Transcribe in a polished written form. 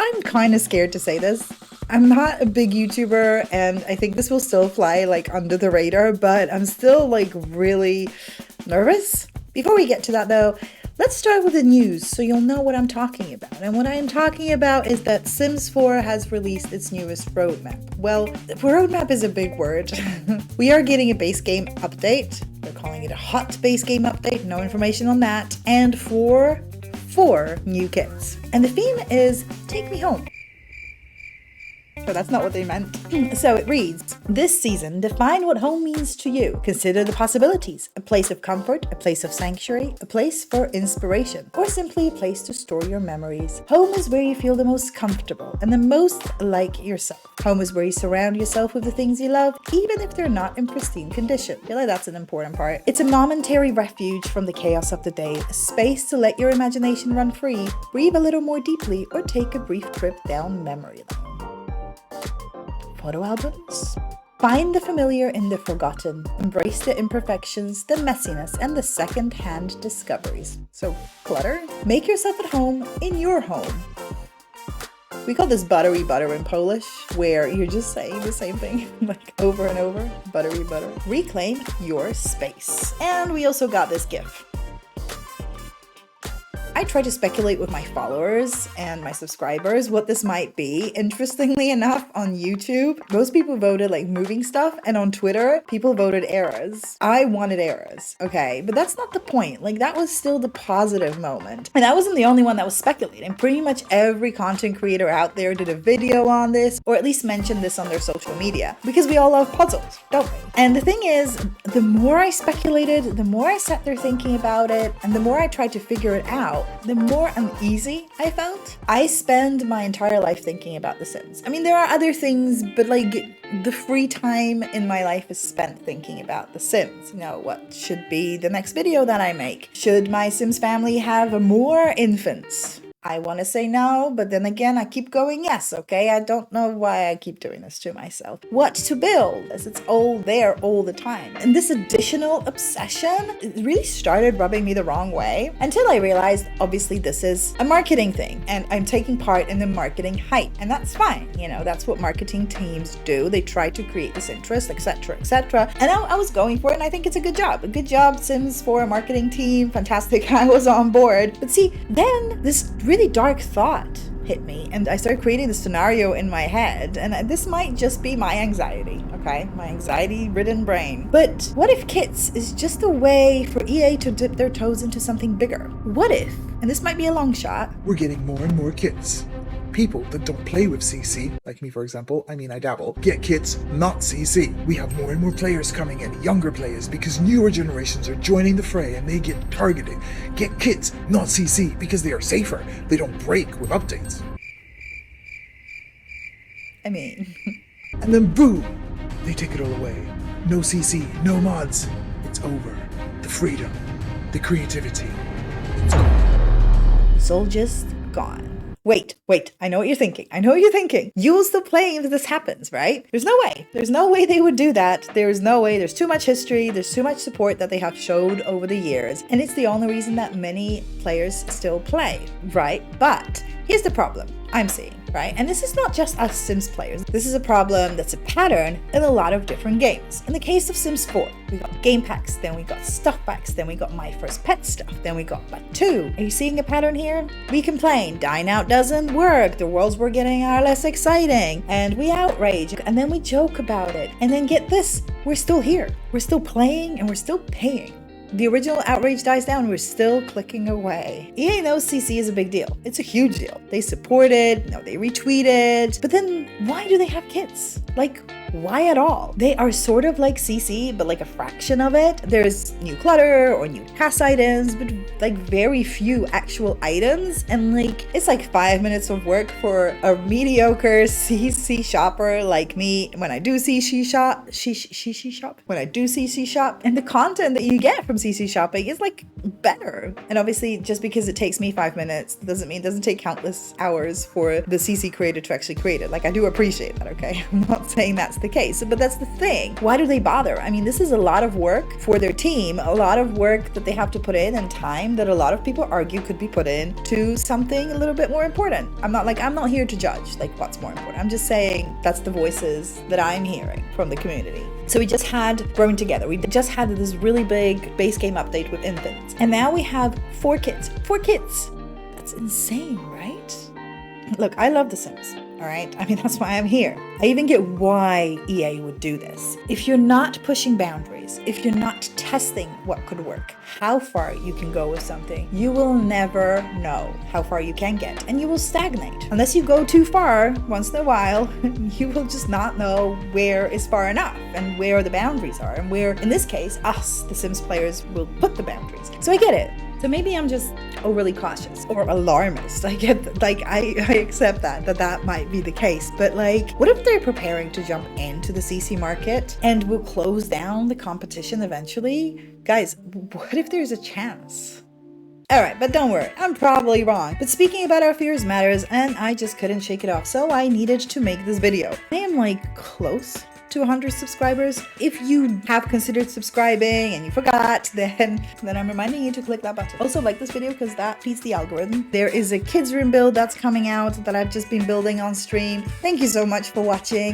I'm kind of scared to say this. I'm not a big YouTuber and I think this will still fly like under the radar, but I'm still like really nervous. Before we get to that though, let's start with the news so you'll know what I'm talking about. And what I am talking about is that Sims 4 has released its newest roadmap. Well, roadmap is a big word. We are getting a base game update. They're calling it a hot base game update, no information on that. And four new kits. And the theme is Take Me Home. But that's not what they meant. So it reads, this season, define what home means to you. Consider the possibilities. A place of comfort, a place of sanctuary, a place for inspiration, or simply a place to store your memories. Home is where you feel the most comfortable and the most like yourself. Home is where you surround yourself with the things you love, even if they're not in pristine condition. I feel like that's an important part. It's a momentary refuge from the chaos of the day, a space to let your imagination run free, breathe a little more deeply, or take a brief trip down memory lane. Photo albums? Find the familiar in the forgotten. Embrace the imperfections, the messiness, and the second-hand discoveries. So, clutter? Make yourself at home in your home. We call this buttery butter in Polish, where you're just saying the same thing like over and over. Buttery butter. Reclaim your space. And we also got this GIF. I try to speculate with my followers and my subscribers what this might be. Interestingly enough, on YouTube, most people voted like moving stuff, and on Twitter, people voted eras. I wanted eras, okay? But that's not the point. Like, that was still the positive moment. And I wasn't the only one that was speculating. Pretty much every content creator out there did a video on this, or at least mentioned this on their social media, because we all love puzzles, don't we? And the thing is, the more I speculated, the more I sat there thinking about it, and the more I tried to figure it out, the more uneasy I felt. I spend my entire life thinking about The Sims. I mean, there are other things, but like the free time in my life is spent thinking about The Sims. You know, what should be the next video that I make? Should my Sims family have more infants? I want to say no, but then again, I keep going yes, okay? I don't know why I keep doing this to myself. What to build, as it's all there all the time. And this additional obsession, it really started rubbing me the wrong way until I realized, obviously, this is a marketing thing and I'm taking part in the marketing hype. And that's fine, you know, that's what marketing teams do. They try to create this interest, etc., etc. And I was going for it, and I think it's a good job. A good job, Sims 4 marketing team, fantastic. I was on board. But see, then this really dark thought hit me, and I started creating the scenario in my head, and this might just be my anxiety, okay? My anxiety-ridden brain. But what if kits is just a way for EA to dip their toes into something bigger? What if, and this might be a long shot, we're getting more and more kits. People that don't play with CC, like me for example, I dabble, get kits not CC. We have more and more players coming in, younger players, because newer generations are joining the fray and they get targeted. Get kits not CC because they are safer. They don't break with updates. I mean... And then boom, they take it all away. No CC, no mods. It's over. The freedom, the creativity, it's gone. It's all just gone. Wait, I know what you're thinking. You will still play if this happens, right? There's no way they would do that. There's too much history, there's too much support that they have showed over the years, and it's the only reason that many players still play, right? But here's the problem I'm seeing, right? And this is not just us Sims players. This is a problem that's a pattern in a lot of different games. In the case of Sims 4, we got game packs, then we got stuff packs, then we got My First Pet stuff, then we got But 2. Are you seeing a pattern here? We complain, Dine Out doesn't work, the worlds we're getting are less exciting, and we outrage, and then we joke about it. And then get this, we're still here. We're still playing, and we're still paying. The original outrage dies down, we're still clicking away. EA knows CC is a big deal. It's a huge deal. They support it, they retweet it. But then why do they have kits? Like, why at all? They are sort of like CC, but like a fraction of it. There's new clutter or new task items, but like very few actual items. And like, it's like 5 minutes of work for a mediocre CC shopper like me when I do CC shop. When I do CC shop. And the content that you get from CC shopping is like better. And obviously, just because it takes me 5 minutes doesn't mean it doesn't take countless hours for the CC creator to actually create it. Like, I do appreciate that, okay? I'm not saying that's the case, but that's the thing. Why do they bother? I mean, this is a lot of work for their team, a lot of work that they have to put in, and time that a lot of people argue could be put in to something a little bit more important. I'm not here to judge like what's more important. I'm just saying that's the voices that I'm hearing from the community. So we just had Growing Together. We just had this really big base game update with infants. And now we have 4 kids. 4 kids! That's insane, right? Look, I love The Sims, all right? I mean, that's why I'm here. I even get why EA would do this. If you're not pushing boundaries, if you're not testing what could work, how far you can go with something, you will never know how far you can get, and you will stagnate. Unless you go too far once in a while, you will just not know where is far enough and where the boundaries are, and where, in this case, us, the Sims players, will put the boundaries. So I get it. So maybe I'm just overly cautious or alarmist. I get, like, I accept that might be the case. But like, what if they're preparing to jump into the CC market and will close down the competition eventually? Guys, what if there's a chance? Alright, but don't worry, I'm probably wrong. But speaking about our fears matters, and I just couldn't shake it off, so I needed to make this video. I am like close to 100 subscribers. If you have considered subscribing and you forgot, then I'm reminding you to click that button. Also, like this video because that feeds the algorithm. There is a kids room build that's coming out that I've just been building on stream. Thank you so much for watching.